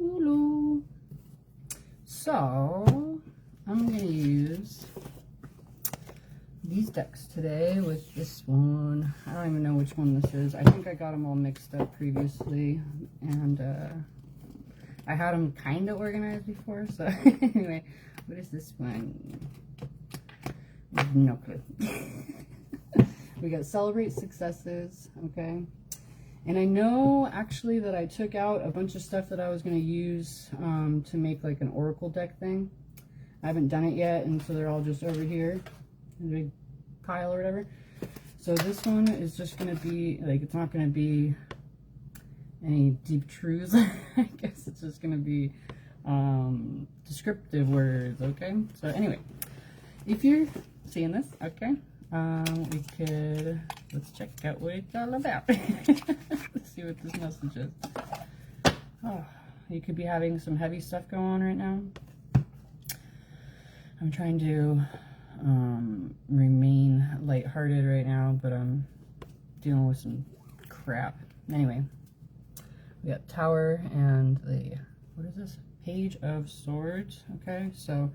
Hulu. So I'm going to use these decks today with this one. I don't even know which one this is. I think I got them all mixed up previously, and I had them kind of organized before. So anyway, what is this one? No clue. We got Celebrate Successes, okay? And I know actually that I took out a bunch of stuff that I was going to use to make like an Oracle deck thing. I haven't done it yet, and so they're all just over here in a big pile or whatever. So this one is just going to be, like, it's not going to be any deep truths. I guess it's just going to be descriptive words, okay? So anyway, if you're seeing this, okay, we could, let's check out what it's all about. Let's see what this message is. Oh, you could be having some heavy stuff going on right now. I'm trying to remain lighthearted right now, but I'm dealing with some crap. Anyway, we got Tower and the, what is this? Page of Swords, okay? So,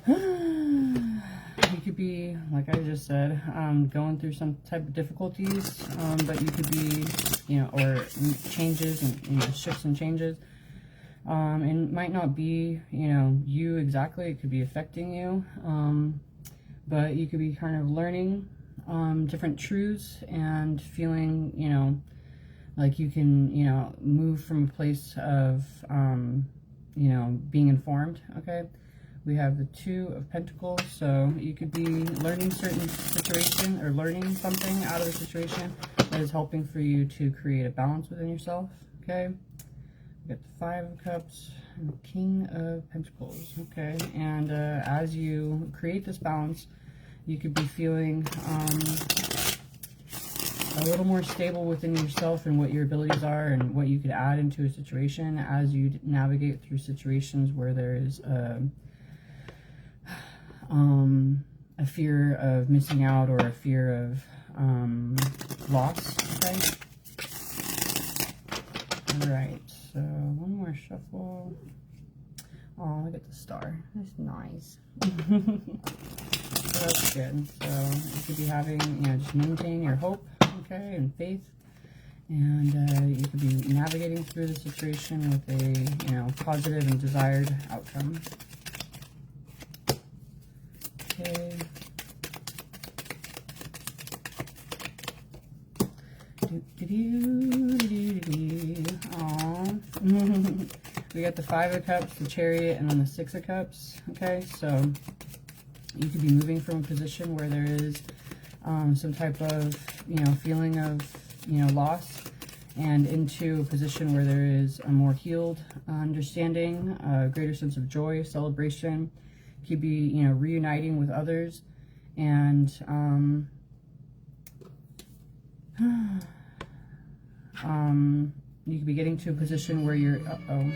you could be, like I just said, going through some type of difficulties, but you could be, you know, or changes and, you know, shifts and changes. And it might not be, you know, you exactly, it could be affecting you, but you could be kind of learning different truths and feeling, you know, like you can, you know, move from a place of, you know, being informed, okay? We have the Two of Pentacles, so you could be learning certain situation or learning something out of the situation that is helping for you to create a balance within yourself, okay? We got the Five of Cups and the King of Pentacles, okay? And as you create this balance, you could be feeling a little more stable within yourself and what your abilities are and what you could add into a situation as you navigate through situations where there is a fear of missing out or a fear of loss, okay? Alright, so one more shuffle. Oh, look at the star. That's nice. So that's good. So you could be having, you know, just maintain your hope, okay, and faith. And you could be navigating through the situation with a, you know, positive and desired outcome. Okay. Aww. We got the Five of Cups, the Chariot, and then the Six of Cups. Okay, so you could be moving from a position where there is some type of, you know, feeling of, you know, loss, and into a position where there is a more healed understanding, a greater sense of joy, celebration. You could be, you know, reuniting with others, and you could be getting to a position where you're, hold on.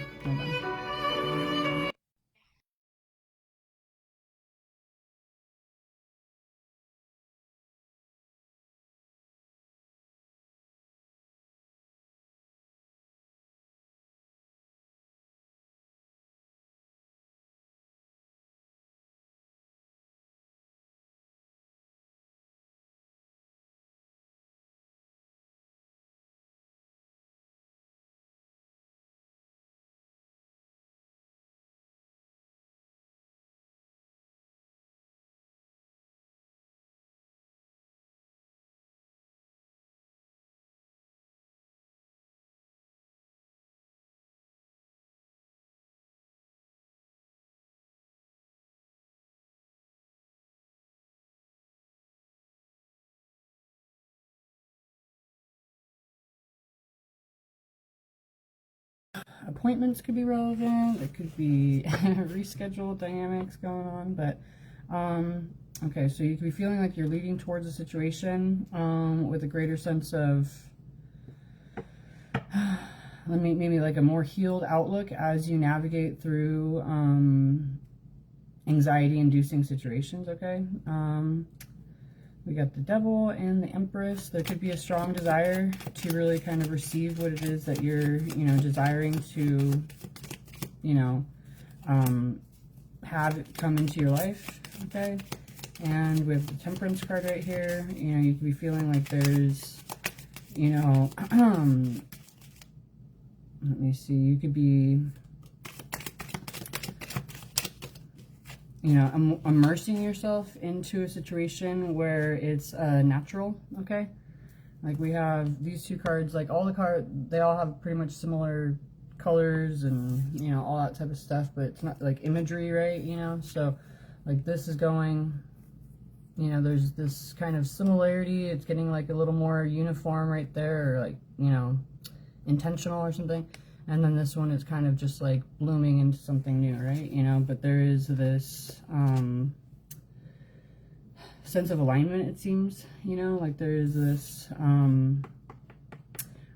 Appointments could be relevant. There could be rescheduled dynamics going on, but okay, so you could be feeling like you're leading towards a situation with a greater sense of maybe like a more healed outlook as you navigate through anxiety-inducing situations, okay? We got the Devil and the Empress. There could be a strong desire to really kind of receive what it is that you're, you know, desiring to, you know, have it come into your life, okay? And we have the Temperance card right here. You know, you could be feeling like there's, you know, let me see, you could be, you know, immersing yourself into a situation where it's natural, okay? Like we have these two cards, like all the cards, they all have pretty much similar colors and, you know, all that type of stuff, but it's not like imagery, right? You know, so like this is going, you know, there's this kind of similarity. It's getting like a little more uniform right there, or like, you know, intentional or something. And then this one is kind of just like blooming into something new, right? You know, but there is this sense of alignment, it seems, you know, like there is this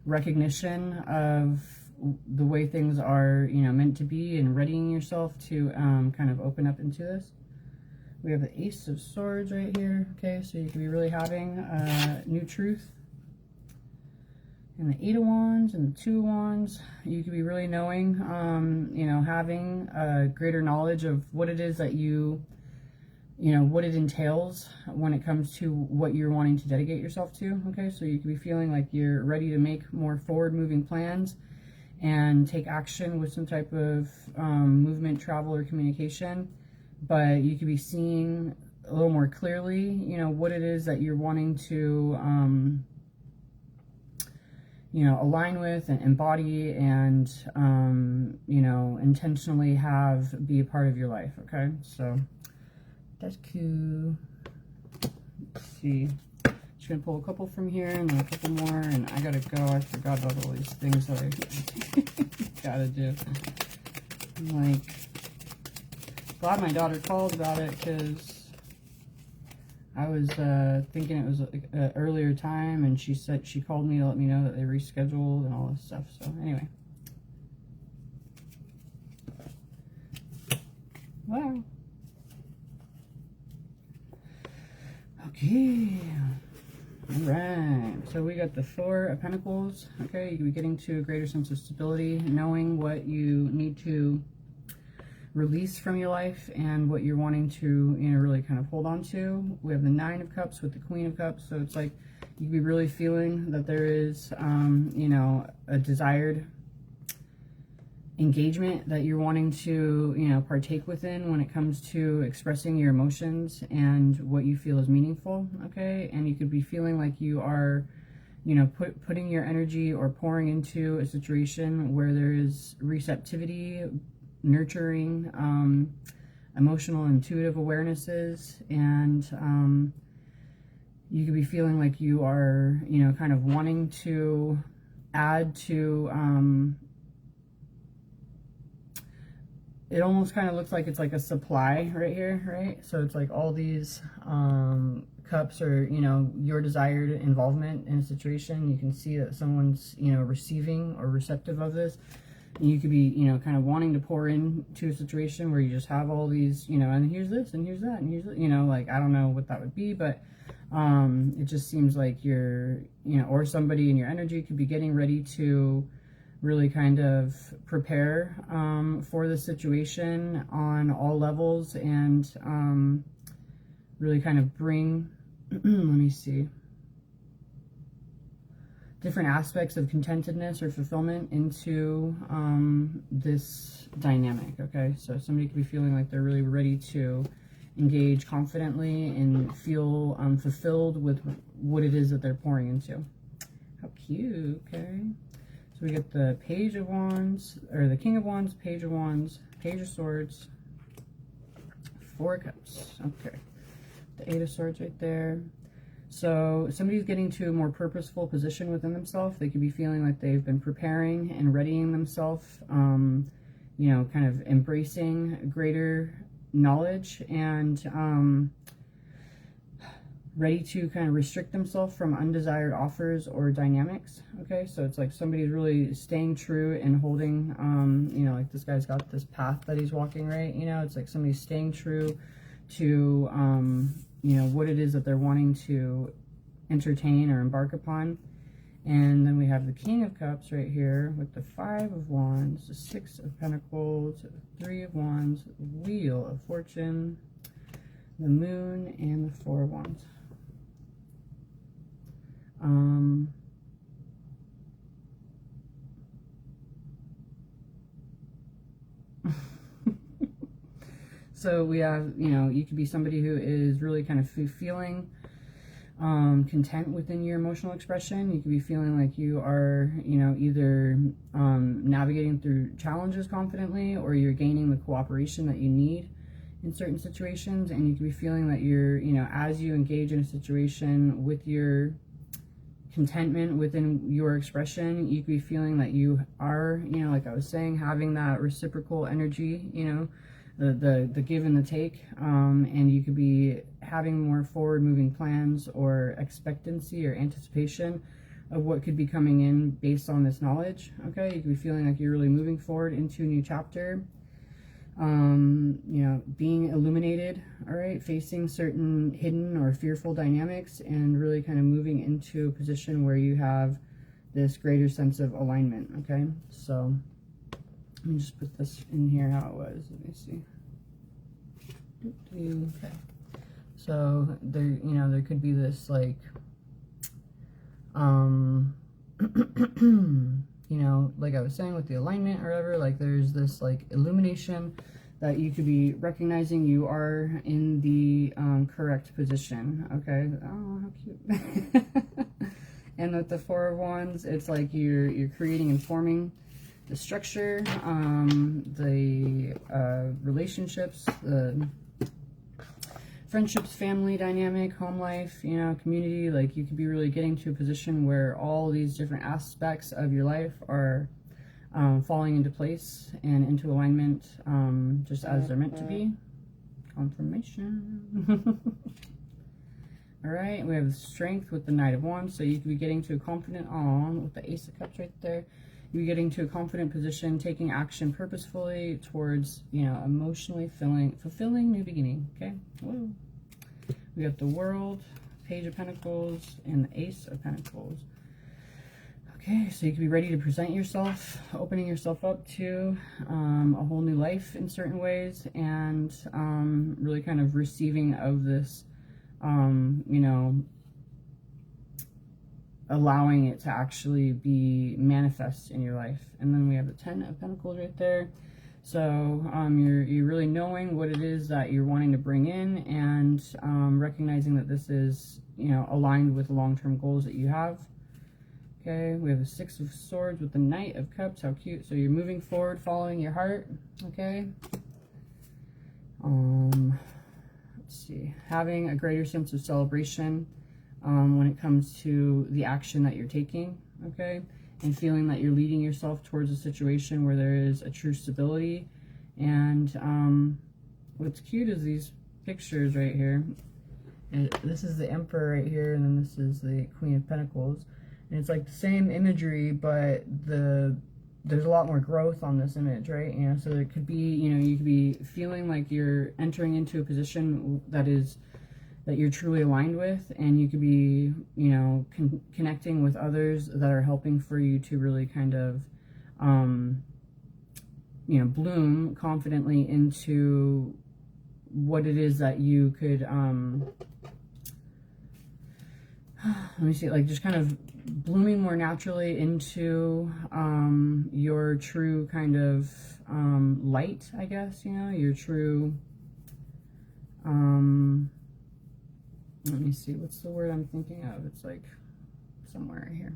recognition of the way things are, you know, meant to be, and readying yourself to kind of open up into this. We have the Ace of Swords right here, okay, so you could be really having new truth. And the Eight of Wands and the Two of Wands, you could be really knowing, you know, having a greater knowledge of what it is that you know, what it entails when it comes to what you're wanting to dedicate yourself to, okay? So you could be feeling like you're ready to make more forward-moving plans and take action with some type of movement, travel, or communication. But you could be seeing a little more clearly, you know, what it is that you're wanting to, you know, align with and embody and, you know, intentionally have be a part of your life, okay? So that's cool. Let's see. Just gonna pull a couple from here and then a couple more, and I gotta go. I forgot about all these things that I gotta do. I'm like, glad my daughter called about it, because I was thinking it was an earlier time, and she said she called me to let me know that they rescheduled and all this stuff. So anyway, wow. Okay. All right. So we got the Four of Pentacles. Okay, you can be getting to a greater sense of stability, knowing what you need to release from your life and what you're wanting to, you know, really kind of hold on to. We have the Nine of Cups with the Queen of Cups. So it's like you can be really feeling that there is, you know, a desired engagement that you're wanting to, you know, partake within when it comes to expressing your emotions and what you feel is meaningful, okay? And you could be feeling like you are, you know, putting your energy or pouring into a situation where there is receptivity, nurturing, emotional, intuitive awarenesses, and you could be feeling like you are, you know, kind of wanting to add to, it almost kind of looks like it's like a supply right here, right? So it's like all these cups are, you know, your desired involvement in a situation. You can see that someone's, you know, receiving or receptive of this. You could be, you know, kind of wanting to pour into a situation where you just have all these, you know, and here's this, and here's that, and here's, you know, like, I don't know what that would be, but it just seems like you're, you know, or somebody in your energy could be getting ready to really kind of prepare for the situation on all levels, and really kind of bring, let me see, different aspects of contentedness or fulfillment into this dynamic, okay? So somebody could be feeling like they're really ready to engage confidently and feel fulfilled with what it is that they're pouring into. How cute, okay? So we get the Page of Wands, or the King of Wands, Page of Wands, Page of Swords, Four of Cups, okay. The Eight of Swords right there. So somebody's getting to a more purposeful position within themselves. They could be feeling like they've been preparing and readying themselves, you know, kind of embracing greater knowledge and ready to kind of restrict themselves from undesired offers or dynamics, okay? So it's like somebody's really staying true and holding, you know, like this guy's got this path that he's walking, right? You know, it's like somebody's staying true to, you know, what it is that they're wanting to entertain or embark upon. And then we have the King of Cups right here with the 5 of Wands, the 6 of Pentacles, 3 of Wands, Wheel of Fortune, the Moon, and the 4 of Wands. So we have, you know, you could be somebody who is really kind of feeling content within your emotional expression. You could be feeling like you are, you know, either navigating through challenges confidently, or you're gaining the cooperation that you need in certain situations. And you could be feeling that you're, you know, as you engage in a situation with your contentment within your expression, you could be feeling that you are, you know, like I was saying, having that reciprocal energy, you know, the give and the take, and you could be having more forward moving plans or expectancy or anticipation of what could be coming in based on this knowledge. Okay, you could be feeling like you're really moving forward into a new chapter, you know, being illuminated, all right, facing certain hidden or fearful dynamics, and really kind of moving into a position where you have this greater sense of alignment. Okay, so let me just put this in here how it was. Let me see. Okay. So there, you know, there could be this like, you know, like I was saying with the alignment or whatever, like there's this like illumination that you could be recognizing you are in the correct position. Okay. Oh, how cute. And with the 4 of Wands, it's like you're creating and forming the structure, the relationships, the friendships, family dynamic, home life, you know, community. Like you could be really getting to a position where all these different aspects of your life are falling into place and into alignment, just as they're meant to be. Confirmation. All right, we have strength with the Knight of Wands, so you could be getting to a confident with the Ace of Cups right there. You're getting to a confident position, taking action purposefully towards, you know, emotionally fulfilling new beginning. Okay. Whoa. We got the World, Page of Pentacles, and the Ace of Pentacles. Okay, so you can be ready to present yourself, opening yourself up to a whole new life in certain ways, and really kind of receiving of this, you know, allowing it to actually be manifest in your life. And then we have the 10 of Pentacles right there. So you're really knowing what it is that you're wanting to bring in, and recognizing that this is, you know, aligned with the long-term goals that you have. Okay, we have the 6 of Swords with the Knight of Cups. How cute. So you're moving forward, following your heart. Okay. Let's see. Having a greater sense of celebration when it comes to the action that you're taking. Okay. And feeling that you're leading yourself towards a situation where there is a true stability. And what's cute is these pictures right here. And this is the Emperor right here, and then this is the Queen of Pentacles. And it's like the same imagery, but there's a lot more growth on this image, right? You know, so there could be, you know, you could be feeling like you're entering into a position that you're truly aligned with, and you could be, you know, connecting with others that are helping for you to really kind of, you know, bloom confidently into what it is that you could, let me see, like just kind of blooming more naturally into your true kind of light, I guess, you know, your true, let me see, what's the word I'm thinking of? It's like somewhere here.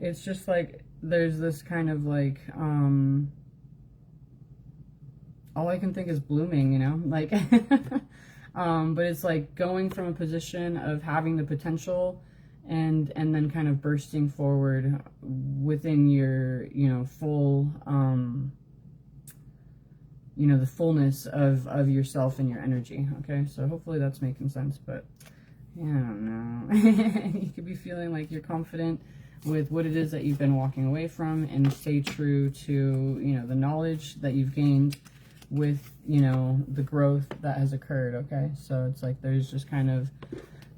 It's just like there's this kind of like all I can think is blooming, you know, like but it's like going from a position of having the potential and then kind of bursting forward within your, you know, full you know, the fullness of yourself and your energy. Okay, so hopefully that's making sense, but yeah, I don't know. You could be feeling like you're confident with what it is that you've been walking away from, and stay true to, you know, the knowledge that you've gained with, you know, the growth that has occurred. Okay, so it's like there's just kind of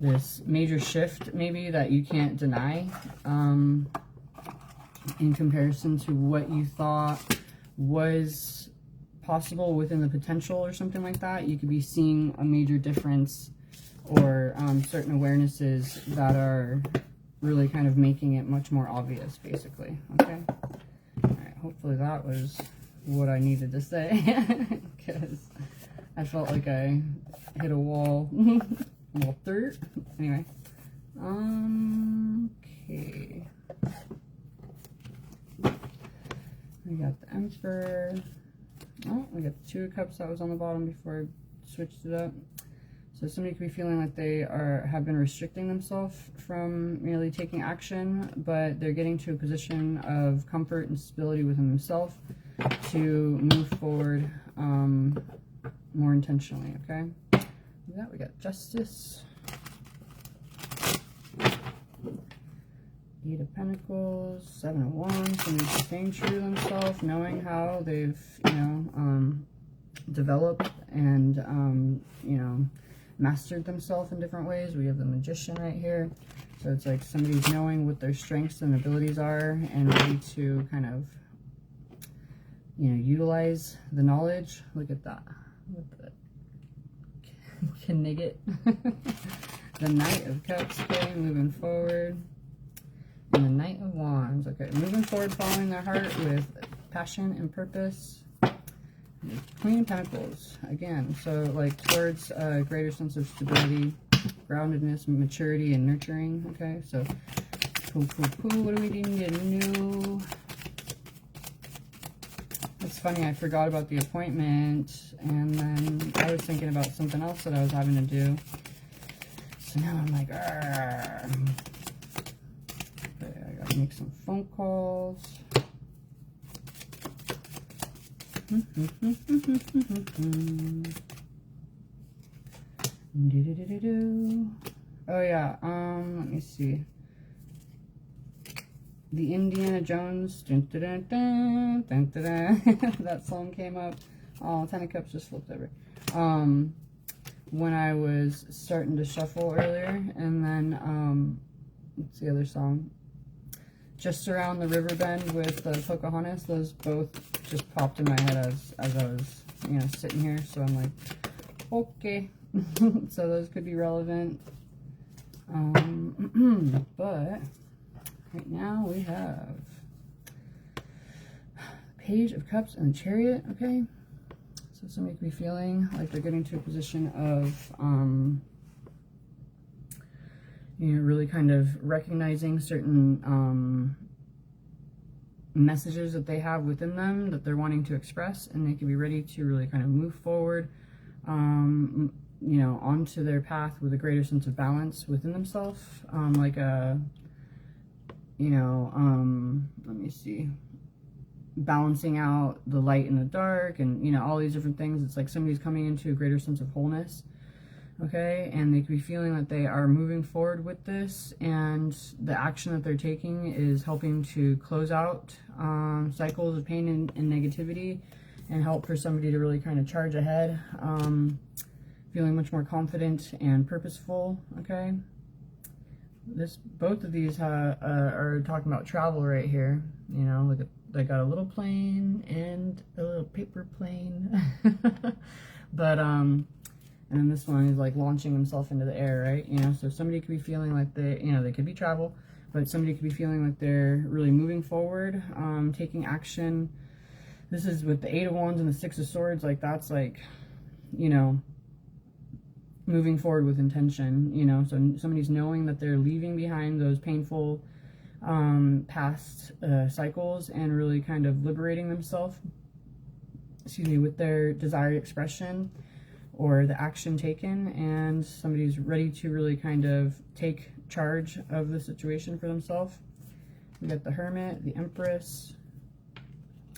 this major shift maybe that you can't deny, in comparison to what you thought was possible within the potential or something like that. You could be seeing a major difference, or certain awarenesses that are really kind of making it much more obvious, basically. Okay, all right, hopefully that was what I needed to say, because I felt like I hit a wall. Wall third. Anyway, okay, we got the Emperor. Oh, we got the Two of Cups that was on the bottom before I switched it up. So somebody could be feeling like they have been restricting themselves from really taking action, but they're getting to a position of comfort and stability within themselves to move forward more intentionally. Okay, yeah, we got Justice, Eight of Pentacles, Seven of Wands. Somebody's staying true to themselves, knowing how they've, you know, developed and, you know, mastered themselves in different ways. We have the Magician right here. So it's like somebody's knowing what their strengths and abilities are and ready to kind of, you know, utilize the knowledge. Look at that. With the Knigget. The Knight of Cups, okay, moving forward. And the Knight of Wands, okay, moving forward, following their heart with passion and purpose. Queen of Pentacles, again, so like towards a greater sense of stability, groundedness, maturity, and nurturing. Okay, so what do we need to know? It's funny, I forgot about the appointment, and then I was thinking about something else that I was having to do. So now I'm like, argh. Okay, I gotta make some phone calls. Oh yeah, let me see. The Indiana Jones, dun, dun, dun, dun, dun, dun, dun. That song came up. Oh, Ten of Cups just flipped over. When I was starting to shuffle earlier, and then what's the other song? Just Around the River Bend with Pocahontas. Those both just popped in my head as I was, you know, sitting here. So I'm like, okay. So those could be relevant. But right now we have Page of Cups and the Chariot. Okay, so somebody could be feeling like they're getting to a position of you know, really kind of recognizing certain messages that they have within them that they're wanting to express, and they can be ready to really kind of move forward, you know, onto their path with a greater sense of balance within themselves, like a, you know, let me see, balancing out the light and the dark, and, you know, all these different things. It's like somebody's coming into a greater sense of wholeness. Okay, and they could be feeling that they are moving forward with this, and the action that they're taking is helping to close out cycles of pain and negativity, and help for somebody to really kind of charge ahead, feeling much more confident and purposeful. Okay, both of these are talking about travel right here. You know, look at, they got a little plane and a little paper plane. But and this one is like launching himself into the air, right? You know, so somebody could be feeling like they, you know, they could be travel, but somebody could be feeling like they're really moving forward, taking action. This is with the Eight of Wands and the Six of Swords. Like, that's like, you know, moving forward with intention, you know. So somebody's knowing that they're leaving behind those painful past cycles, and really kind of liberating themselves, excuse me, with their desired expression or the action taken, and somebody's ready to really kind of take charge of the situation for themselves. We got the Hermit, the Empress.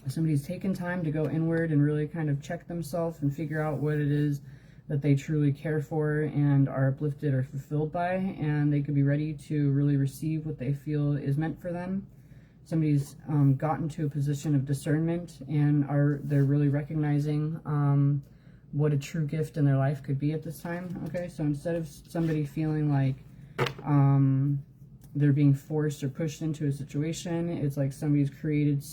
Somebody's taken time to go inward and really kind of check themselves and figure out what it is that they truly care for and are uplifted or fulfilled by, and they could be ready to really receive what they feel is meant for them. Somebody's gotten to a position of discernment and they're really recognizing what a true gift in their life could be at this time. Okay, so instead of somebody feeling like they're being forced or pushed into a situation, it's like somebody's created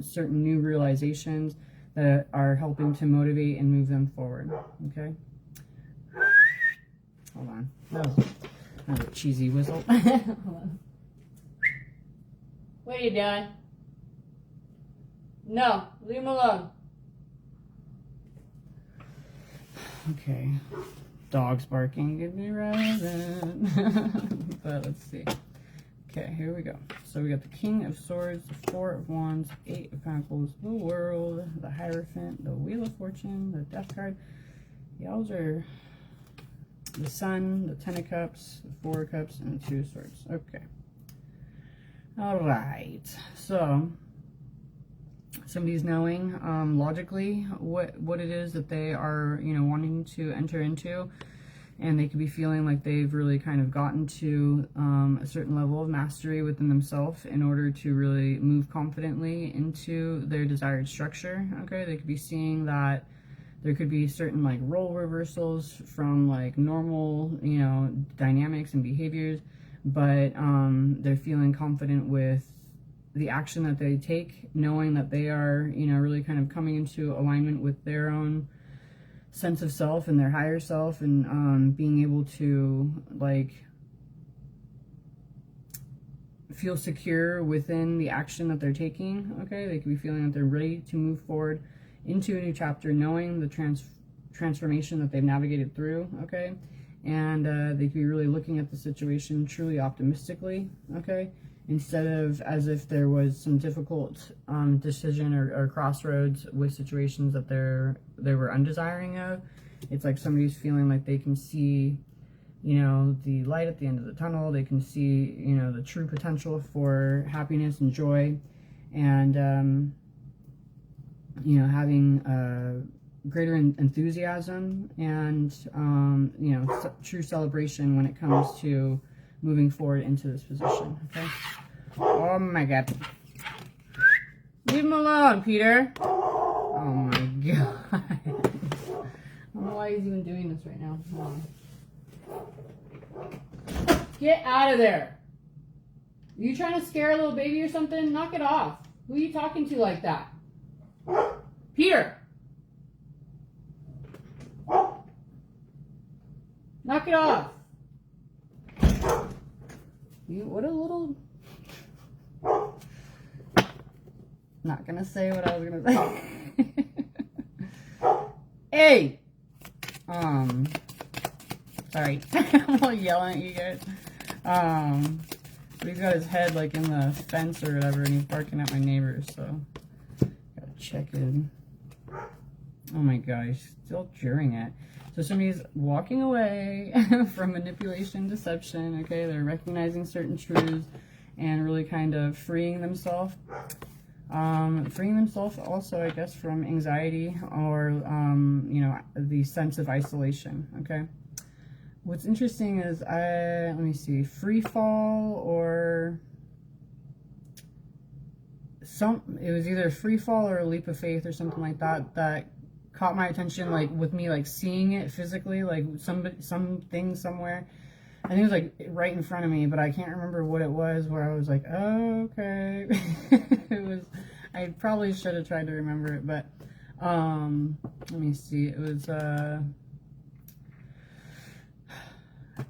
certain new realizations that are helping to motivate and move them forward. Okay, hold on, that was a cheesy whistle. Hold on. What are you doing? No, leave him alone. Okay, dog's barking, give me present. But let's see. Okay, here we go. So we got the King of Swords, the Four of Wands, Eight of Pentacles, the World, the Hierophant, the Wheel of Fortune, the Death card. The Owls are the Sun, the Ten of Cups, the Four of Cups, and the Two of Swords. Okay. All right. So somebody's knowing logically what it is that they are, you know, wanting to enter into. And they could be feeling like they've really kind of gotten to a certain level of mastery within themselves in order to really move confidently into their desired structure. Okay, they could be seeing that there could be certain like role reversals from like normal, you know, dynamics and behaviors, but they're feeling confident with the action that they take, knowing that they are, you know, really kind of coming into alignment with their own sense of self and their higher self, and being able to like feel secure within the action that they're taking. Okay, they could be feeling that they're ready to move forward into a new chapter, knowing the transformation that they've navigated through. Okay, and they could be really looking at the situation truly optimistically. Okay, instead of as if there was some difficult decision or crossroads with situations that they were undesiring of. It's like somebody's feeling like they can see, you know, the light at the end of the tunnel. They can see, you know, the true potential for happiness and joy, and you know, having greater enthusiasm and you know, true celebration when it comes to moving forward into this position. Okay. Oh my god. Leave him alone, Peter. Oh my god. I don't know why he's even doing this right now. Get out of there. Are you trying to scare a little baby or something? Knock it off. Who are you talking to like that? Peter. Knock it off. What a little... Not gonna say what I was gonna say. Hey! Sorry. I'm all yelling at you guys. But he's got his head like in the fence or whatever, and he's barking at my neighbors, so gotta check in. Oh my gosh, still during it. So somebody's walking away from manipulation, deception, okay? They're recognizing certain truths and really kind of freeing themselves. Freeing themselves also, I guess, from anxiety or, you know, the sense of isolation, okay? What's interesting is, let me see, free fall or it was either free fall or a leap of faith or something like that, that caught my attention, like with me like seeing it physically, like something somewhere. I think it was like right in front of me, but I can't remember what it was, where I was like, oh, okay. It was, I probably should have tried to remember it, but let me see, it was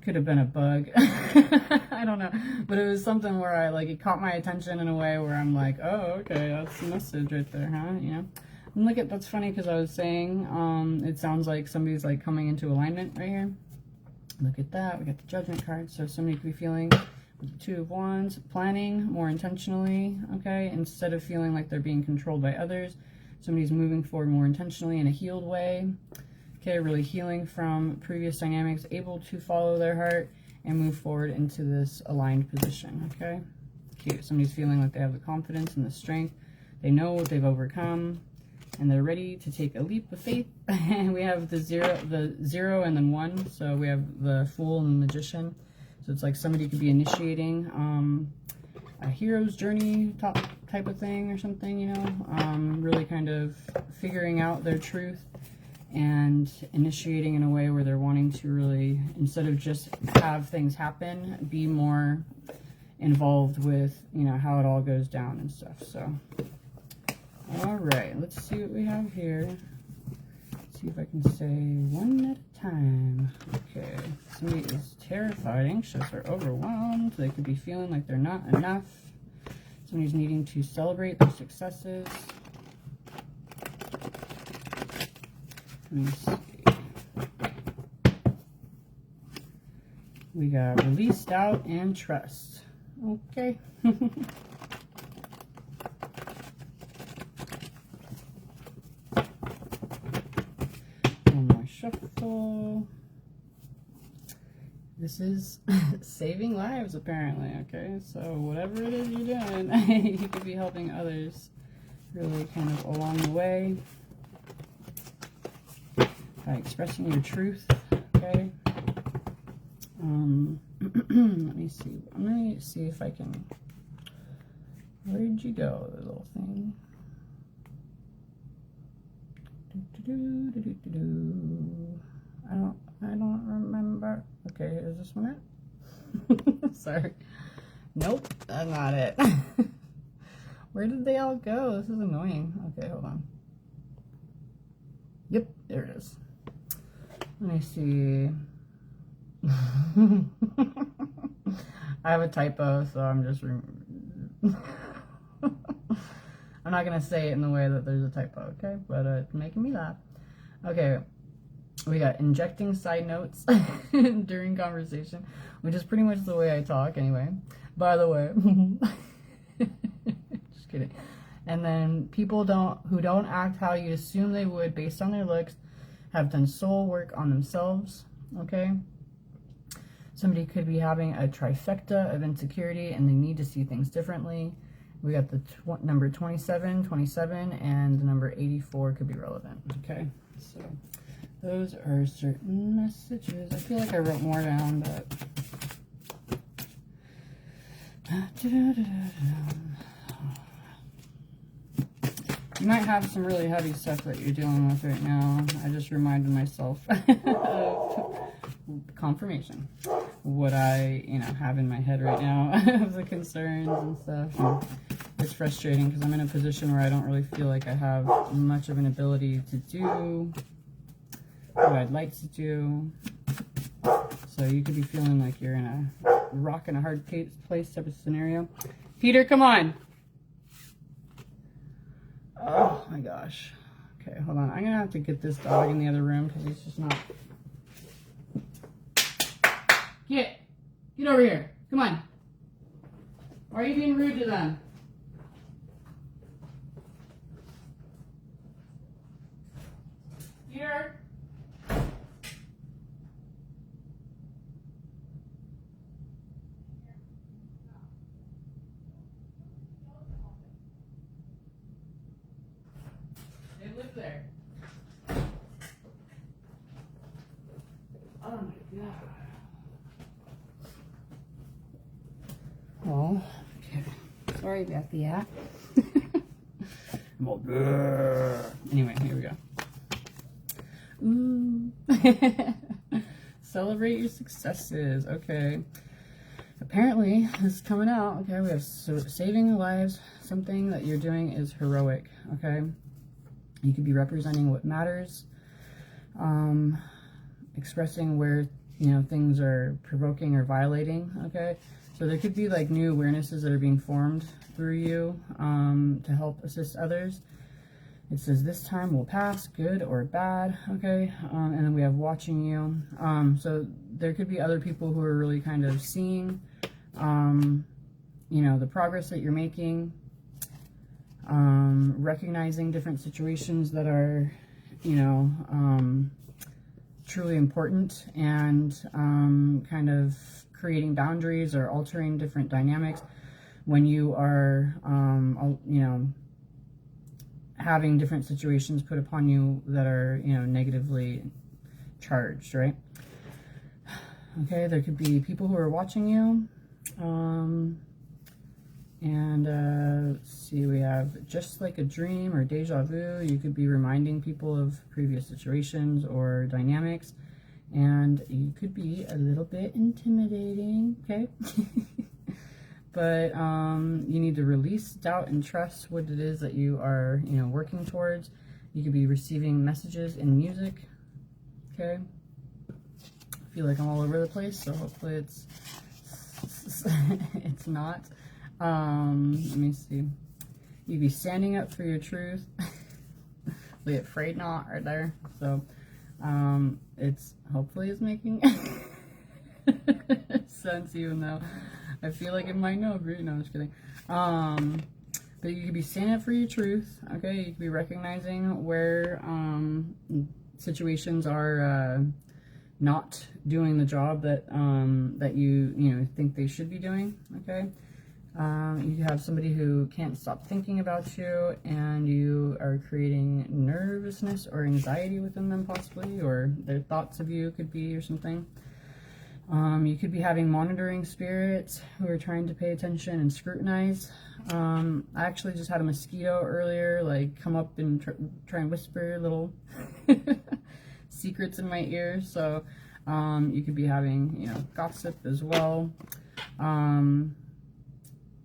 could have been a bug. I don't know, but it was something where I like, it caught my attention in a way where I'm like, oh, okay, that's the message right there, huh? You know. And look at, that's funny, because I was saying it sounds like somebody's like coming into alignment right here. Look at that, we got the Judgment card. So somebody could be feeling with the Two of Wands, planning more intentionally, okay, instead of feeling like they're being controlled by others. Somebody's moving forward more intentionally in a healed way, okay, really healing from previous dynamics, able to follow their heart and move forward into this aligned position, okay. Cute. Somebody's feeling like they have the confidence and the strength. They know what they've overcome. and they're ready to take a leap of faith. And we have the zero and then 1. So we have the Fool and the Magician. So it's like somebody could be initiating a hero's journey type of thing or something, you know, really kind of figuring out their truth and initiating in a way where they're wanting to really, instead of just have things happen, be more involved with, you know, how it all goes down and stuff. So, all right, let's see what we have here. Let's see if I can say one at a time. Okay, somebody is terrified, anxious, or overwhelmed. They could be feeling like they're not enough. Somebody's needing to celebrate their successes. Let me see. We got release, doubt, and trust. Okay. One more shuffle. This is saving lives, apparently. Okay, so whatever it is you're doing, you could be helping others really kind of along the way by expressing your truth. Okay. Let me see. I'm going to see if I can... Where did you go, the little thing? I don't remember. Okay, is this one it? Sorry. Nope, that's not it. Where did they all go? This is annoying. Okay, hold on. Yep, there it is. Let me see. I have a typo, so I'm just I'm not gonna say it in the way that there's a typo, okay? But it's making me laugh. Okay, we got injecting side notes during conversation, which is pretty much the way I talk anyway. By the way, just kidding. And then people who don't act how you assume they would based on their looks have done soul work on themselves. Okay. Somebody could be having a trifecta of insecurity and they need to see things differently. We got the number 27, 27, and the number 84 could be relevant. Okay, so those are certain messages. I feel like I wrote more down, but... You might have some really heavy stuff that you're dealing with right now. I just reminded myself of confirmation. What I, have in my head right now of the concerns and stuff. And it's frustrating because I'm in a position where I don't really feel like I have much of an ability to do what I'd like to do. So you could be feeling like you're in a rock and a hard place type of scenario. Peter, come on. Oh my gosh. Okay, hold on. I'm going to have to get this dog in the other room because he's just not... Get over here. Come on. Why are you being rude to them? Here. They live there. Oh my God. Oh, okay. Sorry about that. Anyway, here we go. Ooh. Celebrate your successes. Okay. Apparently, this is coming out. Okay, we have saving lives. Something that you're doing is heroic. Okay. You could be representing what matters. Expressing where, things are provoking or violating. Okay. So there could be like new awarenesses that are being formed through you to help assist others. It says this time will pass, good or bad, okay? And then we have watching you. So there could be other people who are really kind of seeing, the progress that you're making, recognizing different situations that are, truly important, and kind of creating boundaries or altering different dynamics when you are, having different situations put upon you that are, you know, negatively charged, right? Okay, there could be people who are watching you. Let's see, we have just like a dream or deja vu. You could be reminding people of previous situations or dynamics, and you could be a little bit intimidating, okay? But you need to release doubt and trust what it is that you are, you know, working towards. You could be receiving messages in music, okay? I feel like I'm all over the place, so hopefully it's it's not. Let me see. You'd be standing up for your truth. We afraid not right there. So it's hopefully it's making sense, even though I feel like it might not agree. No, I'm just kidding. But you could be standing up for your truth. Okay, you could be recognizing where situations are not doing the job that that you know think they should be doing. Okay, you have somebody who can't stop thinking about you, and you are creating nervousness or anxiety within them, possibly, or their thoughts of you could be, or something. You could be having monitoring spirits who are trying to pay attention and scrutinize. I actually just had a mosquito earlier, like, come up and try and whisper little secrets in my ear. So you could be having, you know, gossip as well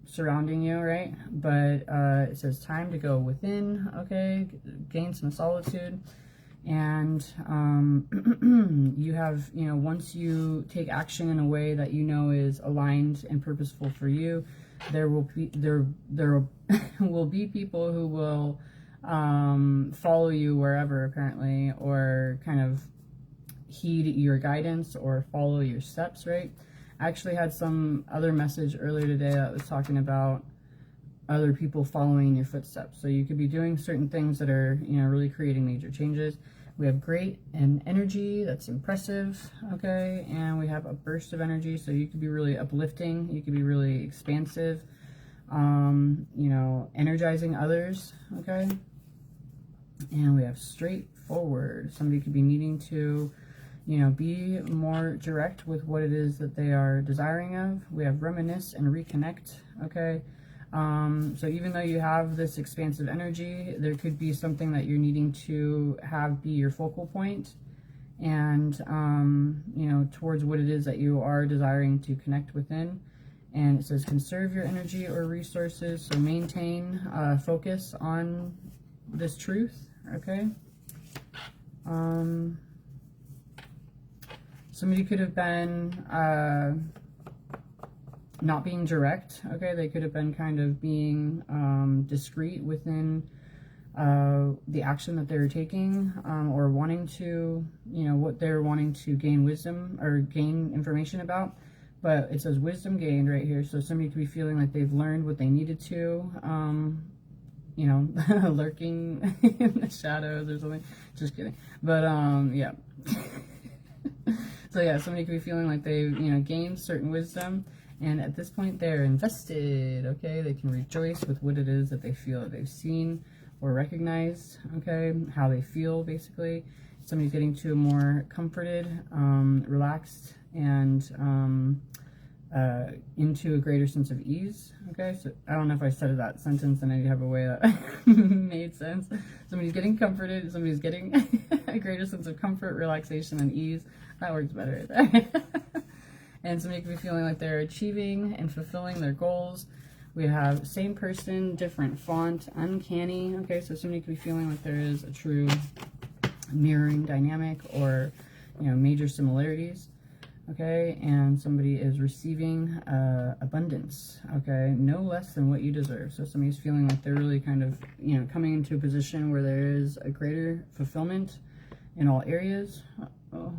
surrounding you, right? But it says time to go within, okay, gain some solitude. And you have, you know, once you take action in a way that you know is aligned and purposeful for you, there will be will be people who will follow you wherever, apparently, or kind of heed your guidance or follow your steps, right? I actually had some other message earlier today that was talking about other people following in your footsteps. So you could be doing certain things that are, you know, really creating major changes. We have great and energy, that's impressive, okay? And we have a burst of energy, so you could be really uplifting, you could be really expansive, you know, energizing others, okay? And we have straightforward. Somebody could be needing to, you know, be more direct with what it is that they are desiring of. We have reminisce and reconnect, okay? So even though you have this expansive energy, there could be something that you're needing to have be your focal point, and, you know, towards what it is that you are desiring to connect within. And it says conserve your energy or resources, so maintain focus on this truth, okay? Somebody could have been not being direct, okay? They could have been kind of being discreet within the action that they're taking, or wanting to, you know, what they're wanting to gain wisdom or gain information about. But it says wisdom gained right here, so somebody could be feeling like they've learned what they needed to, you know, lurking in the shadows or something. Just kidding. But yeah. So yeah, somebody could be feeling like they've, you know, gained certain wisdom, and at this point they're invested, okay? They can rejoice with what it is that they feel that they've seen or recognized, okay? How they feel, basically. Somebody's getting to a more comforted, relaxed, and into a greater sense of ease, okay? So I don't know if I said that sentence in any type of way that made sense. Somebody's getting comforted, somebody's getting a greater sense of comfort, relaxation, and ease. That works better right there. And somebody could be feeling like they're achieving and fulfilling their goals. We have same person, different font, uncanny, okay? So somebody could be feeling like there is a true mirroring dynamic, or, you know, major similarities. Okay, and somebody is receiving abundance, okay, no less than what you deserve. So somebody's feeling like they're really kind of, you know, coming into a position where there is a greater fulfillment in all areas. Oh,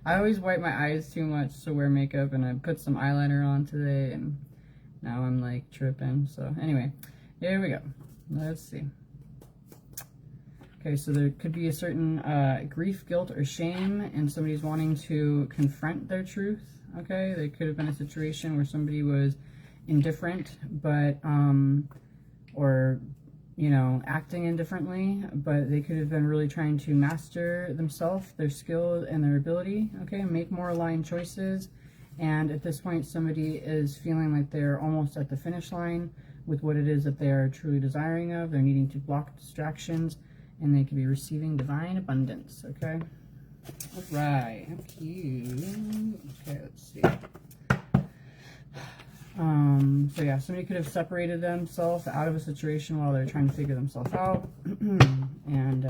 I always wipe my eyes too much to wear makeup, and I put some eyeliner on today, and now I'm like tripping. So anyway, here we go. Let's see. Okay, so there could be a certain grief, guilt, or shame, and somebody's wanting to confront their truth, okay? There could have been a situation where somebody was indifferent, but, or, you know, acting indifferently, but they could have been really trying to master themselves, their skill and their ability, okay, make more aligned choices. And at this point, somebody is feeling like they're almost at the finish line with what it is that they are truly desiring of. They're needing to block distractions, and they could be receiving divine abundance, okay? All right, how cute. Okay, let's see. So yeah, somebody could have separated themselves out of a situation while they're trying to figure themselves out. And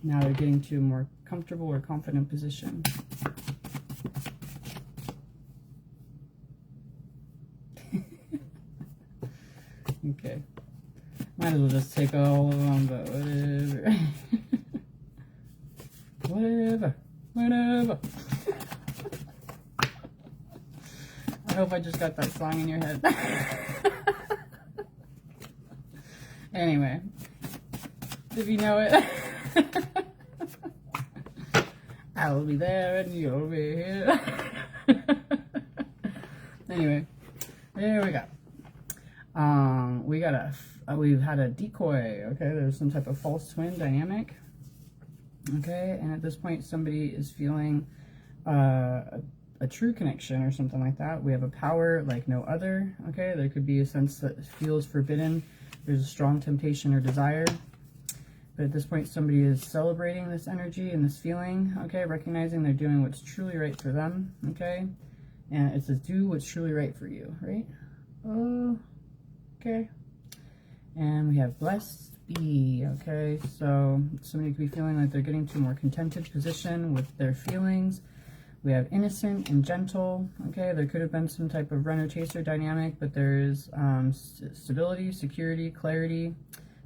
now they're getting to a more comfortable or confident position. Okay. Might as well just take all of them, but whatever. Whatever. I hope I just got that song in your head. Anyway, if you know it, I will be there and you'll be here. Anyway, there we go. We've had a decoy. Okay, there's some type of false twin dynamic. Okay, and at this point, somebody is feeling a true connection or something like that. We have a power like no other. Okay, there could be a sense that feels forbidden. There's a strong temptation or desire. But at this point, somebody is celebrating this energy and this feeling. Okay, recognizing they're doing what's truly right for them. Okay, and it says do what's truly right for you. Right? Oh, okay. And we have blessed be. Okay, so somebody could be feeling like they're getting to a more contented position with their feelings. We have innocent and gentle. Okay, there could have been some type of runner-chaser dynamic, but there's stability, security, clarity.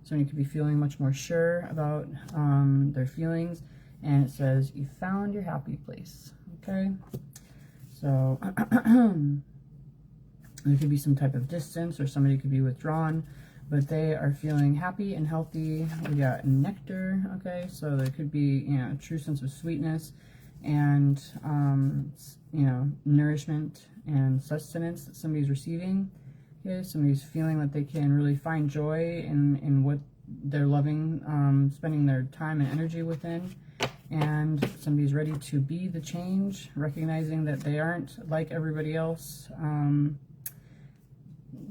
Somebody could be feeling much more sure about their feelings. And it says, you found your happy place. Okay, so there could be some type of distance, or somebody could be withdrawn, but they are feeling happy and healthy. We got nectar. Okay, so there could be, you know, a true sense of sweetness and, you know, nourishment and sustenance that somebody's receiving. Okay, somebody's feeling that they can really find joy in what they're loving, spending their time and energy within. And somebody's ready to be the change, recognizing that they aren't like everybody else.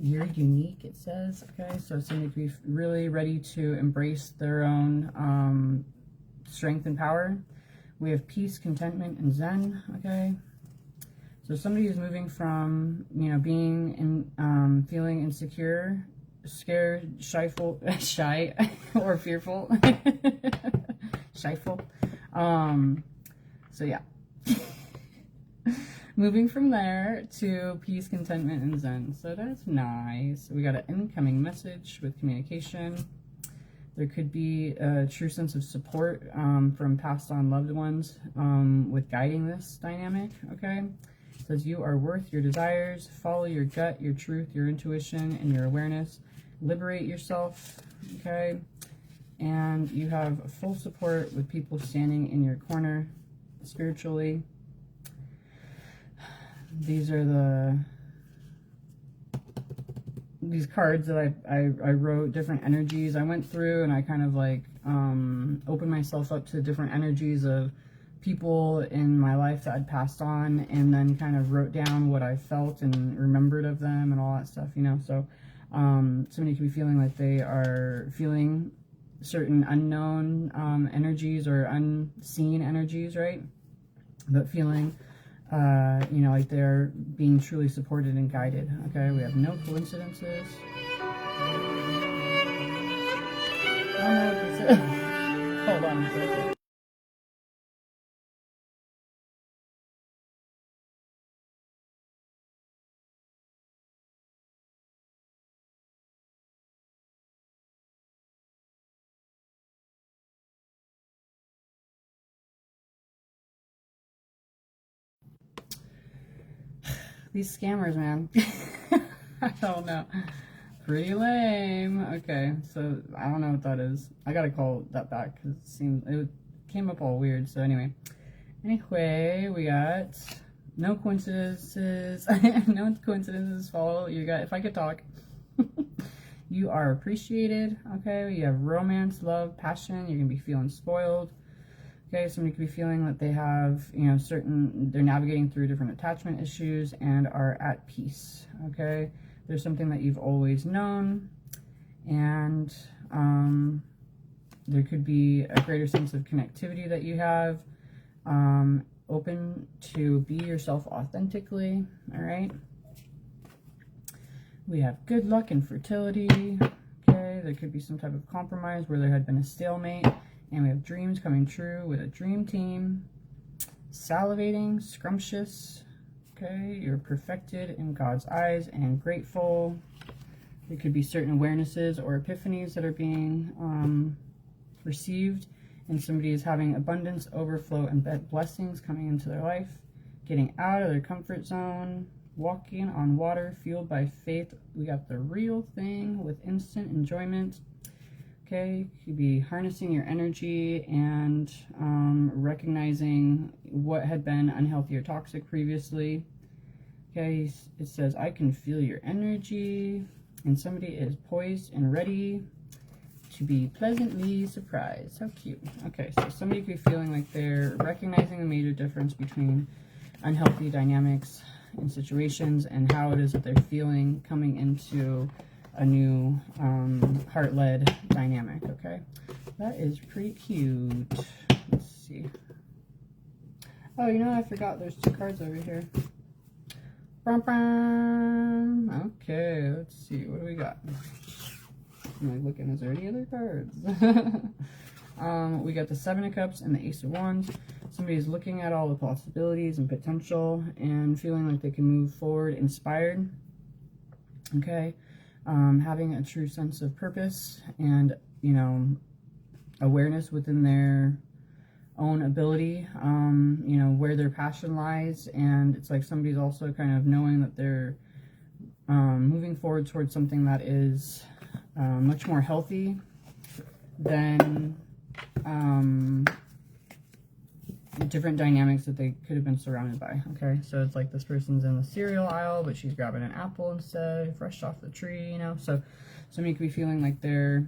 You're unique, it says. Okay, so somebody could be really ready to embrace their own strength and power. We have peace, contentment, and zen. Okay, so somebody is moving from, you know, being in, feeling insecure, scared, shy, or fearful, shyful. So yeah. Moving from there to peace, contentment, and zen. So that's nice. We got an incoming message with communication. There could be a true sense of support from passed on loved ones with guiding this dynamic, okay? It says you are worth your desires. Follow your gut, your truth, your intuition, and your awareness. Liberate yourself, okay? And you have full support with people standing in your corner spiritually. These are these cards that I wrote different energies. I went through and I kind of like opened myself up to different energies of people in my life that I'd passed on, and then kind of wrote down what I felt and remembered of them and all that stuff, you know. So somebody could be feeling like they are feeling certain unknown energies or unseen energies, right? But feeling you know, like they're being truly supported and guided. Okay, we have no coincidences. Hold on a second. These scammers, man. I don't know. Pretty lame. Okay, so I don't know what that is. I gotta call that back because it came up all weird. So anyway, we got No coincidences. No coincidences follow. You got, if I could talk. You are appreciated, okay? You have romance, love, passion. You're going to be feeling spoiled. Okay, somebody could be feeling that they have, you know, they're navigating through different attachment issues and are at peace, okay? There's something that you've always known, and there could be a greater sense of connectivity that you have, open to be yourself authentically, all right? We have good luck and fertility, okay? There could be some type of compromise where there had been a stalemate. And we have dreams coming true with a dream team. Salivating, scrumptious. Okay, you're perfected in God's eyes and grateful. There could be certain awarenesses or epiphanies that are being received. And somebody is having abundance, overflow, and blessings coming into their life. Getting out of their comfort zone. Walking on water, fueled by faith. We got the real thing with instant enjoyment. Okay, you could be harnessing your energy and recognizing what had been unhealthy or toxic previously. Okay, it says, I can feel your energy, and somebody is poised and ready to be pleasantly surprised. How cute. Okay, so somebody could be feeling like they're recognizing the major difference between unhealthy dynamics and situations and how it is that they're feeling coming into a new heart-led dynamic, okay? That is pretty cute. Let's see. Oh, you know, I forgot there's 2 cards over here. Okay, let's see. What do we got? I'm like looking, is there any other cards? We got the 7 of Cups and the Ace of Wands. Somebody's looking at all the possibilities and potential and feeling like they can move forward inspired, okay? Having a true sense of purpose and, you know, awareness within their own ability, you know, where their passion lies. And it's like somebody's also kind of knowing that they're moving forward towards something that is much more healthy than different dynamics that they could have been surrounded by. Okay, so it's like this person's in the cereal aisle, but she's grabbing an apple instead, fresh off the tree, you know. So somebody could be feeling like they're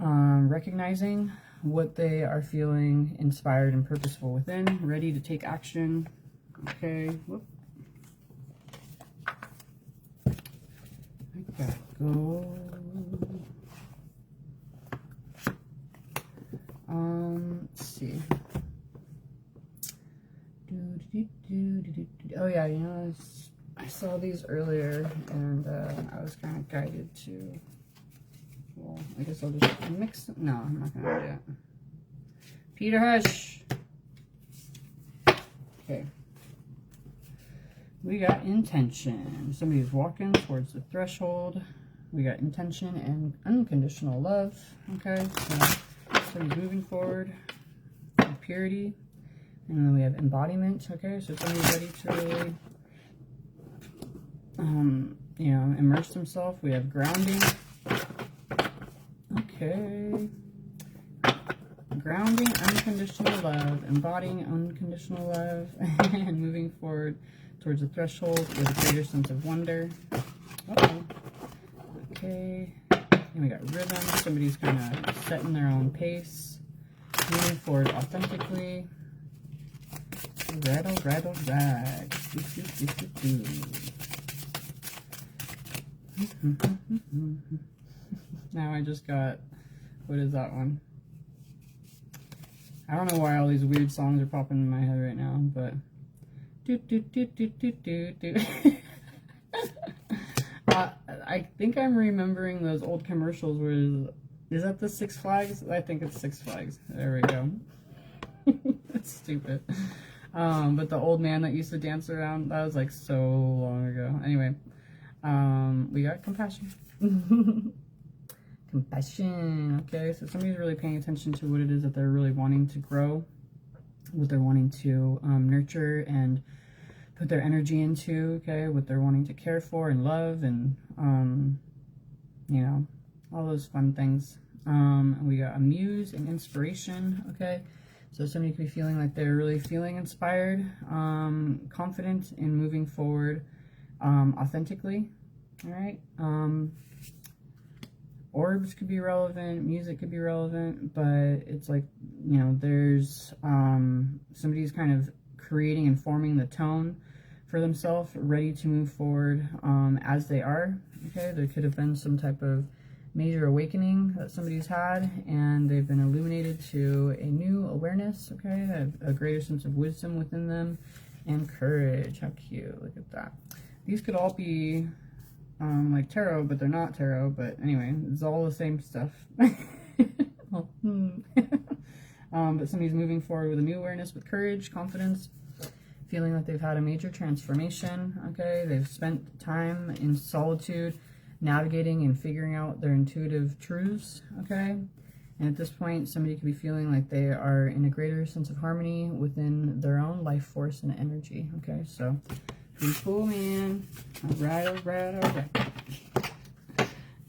recognizing what they are feeling, inspired and purposeful within, ready to take action. Okay, whoop. I gotta go. Let's see. Oh yeah, you know, I saw these earlier, and I was kind of guided to, well, I guess I'll just mix them. No, I'm not going to do that. Peter, hush! Okay. We got intention. Somebody's walking towards the threshold. We got intention and unconditional love. Okay, so somebody's moving forward. Purity. And then we have embodiment, okay? So somebody's ready to really, you know, immerse themselves. We have grounding. Okay. Grounding, unconditional love, embodying unconditional love, and moving forward towards the threshold with a greater sense of wonder. Uh-oh. Okay. And we got rhythm. Somebody's kind of setting their own pace, moving forward authentically. Rattle, rattle, rag. Now I just got, what is that one? I don't know why all these weird songs are popping in my head right now, but I think I'm remembering those old commercials where, is that the Six Flags? I think it's Six Flags. There we go. That's stupid. But the old man that used to dance around, that was like so long ago. Anyway, we got compassion. Compassion. Okay, so somebody's really paying attention to what it is that they're really wanting to grow, what they're wanting to nurture and put their energy into, okay, what they're wanting to care for and love and, you know, all those fun things. We got a muse and inspiration, okay. So somebody could be feeling like they're really feeling inspired, confident in moving forward authentically. All right. Orbs could be relevant, music could be relevant, but it's like, you know, there's somebody's kind of creating and forming the tone for themselves, ready to move forward as they are. Okay, there could have been some type of major awakening that somebody's had, and they've been illuminated to a new awareness. Okay, they have a greater sense of wisdom within them and courage. How cute! Look at that. These could all be like tarot, but they're not tarot. But anyway, it's all the same stuff. But somebody's moving forward with a new awareness, with courage, confidence, feeling like they've had a major transformation. Okay, they've spent time in solitude, navigating and figuring out their intuitive truths. Okay, and at this point, somebody could be feeling like they are in a greater sense of harmony within their own life force and energy. Okay, so pretty cool, man. All right, all right, all right.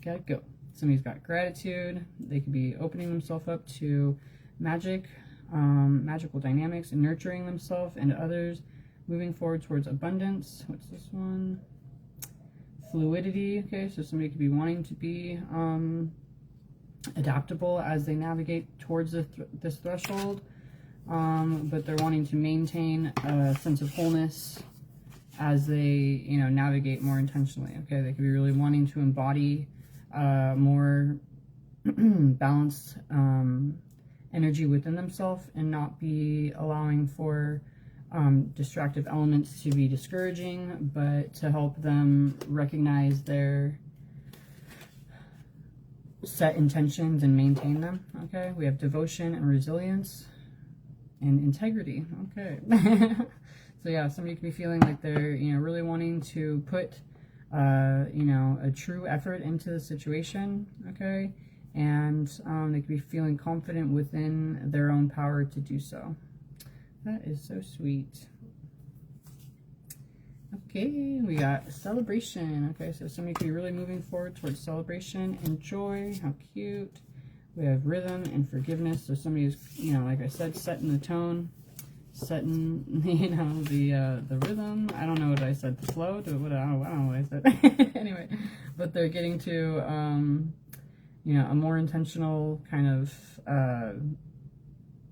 Gotta go. Somebody's got gratitude. They could be opening themselves up to magic, magical dynamics, and nurturing themselves and others, moving forward towards abundance. What's this one? Fluidity. Okay, so somebody could be wanting to be adaptable as they navigate towards this threshold, but they're wanting to maintain a sense of wholeness as they, you know, navigate more intentionally. Okay, they could be really wanting to embody more balanced energy within themselves and not be allowing for distractive elements to be discouraging, but to help them recognize their set intentions and maintain them. Okay, we have devotion and resilience and integrity. Okay. So yeah, somebody could be feeling like they're, you know, really wanting to put, you know, a true effort into the situation. Okay, and they could be feeling confident within their own power to do so. That is so sweet. Okay, we got celebration. Okay, so somebody could be really moving forward towards celebration and joy. How cute. We have rhythm and forgiveness. So somebody is, you know, like I said, setting the tone, setting, you know, the rhythm. I don't know what I said. The flow. I don't know what I said. Anyway, but they're getting to, you know, a more intentional kind of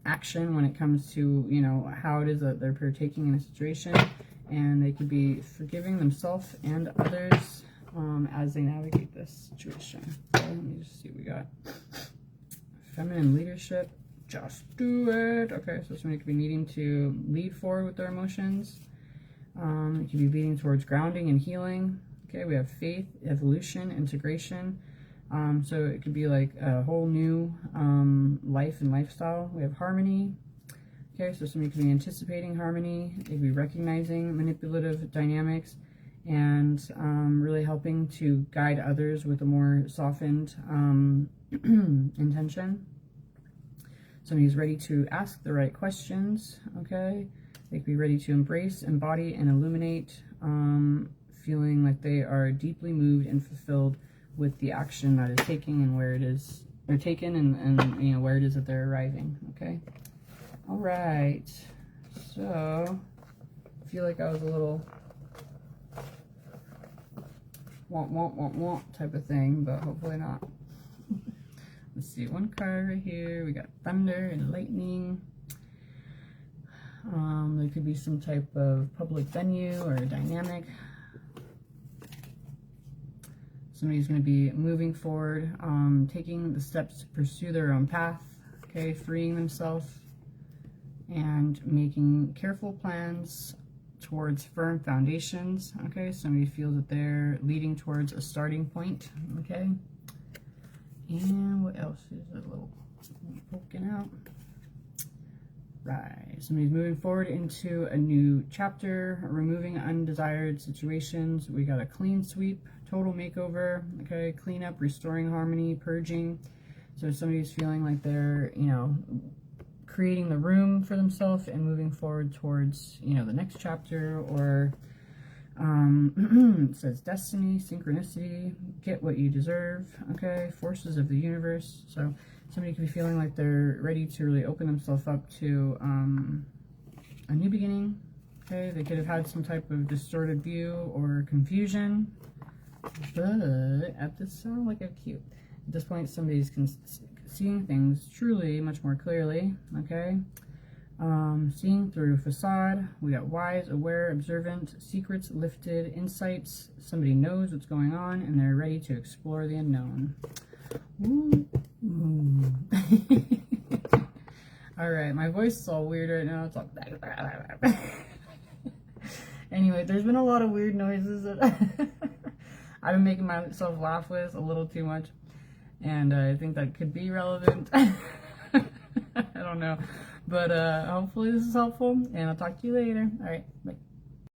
action when it comes to, you know, how it is that they're partaking in a situation, and they could be forgiving themselves and others as they navigate this situation. So let me just see what we got. Feminine leadership. Just do it. Okay, so somebody could be needing to lead forward with their emotions. It could be leading towards grounding and healing. Okay, we have faith, evolution, integration. So it could be like a whole new life and lifestyle. We have harmony. Okay, so somebody could be anticipating harmony. They could be recognizing manipulative dynamics and really helping to guide others with a more softened intention. Somebody's ready to ask the right questions. Okay, they could be ready to embrace, embody, and illuminate, feeling like they are deeply moved and fulfilled with the action that is taking and where it is they're taken, and you know, where it is that they're arriving. Okay, all right. So I feel like I was a little want type of thing, but hopefully not. Let's see, one card right here. We got thunder and lightning. There could be some type of public venue or dynamic. Somebody's going to be moving forward, taking the steps to pursue their own path, okay, freeing themselves and making careful plans towards firm foundations. Okay, somebody feels that they're leading towards a starting point. Okay, and what else is a little poking out? Right, somebody's moving forward into a new chapter, removing undesired situations. We got a clean sweep, total makeover. Okay, clean up, restoring harmony, purging. So somebody's feeling like they're, you know, creating the room for themselves and moving forward towards, you know, the next chapter. Or it says destiny, synchronicity, get what you deserve. Okay, forces of the universe. So Somebody could be feeling like they're ready to really open themselves up to a new beginning. Okay, they could have had some type of distorted view or confusion, but at this sound like a cute. At this point, somebody's seeing things truly much more clearly. Okay, seeing through facade. We got wise, aware, observant, secrets lifted, insights. Somebody knows what's going on and they're ready to explore the unknown. Ooh. Ooh. All right, my voice is all weird right now. It's all anyway, there's been a lot of weird noises that I've been making myself laugh with a little too much, and I think that could be relevant. I don't know, but hopefully this is helpful, and I'll talk to you later. All right, bye.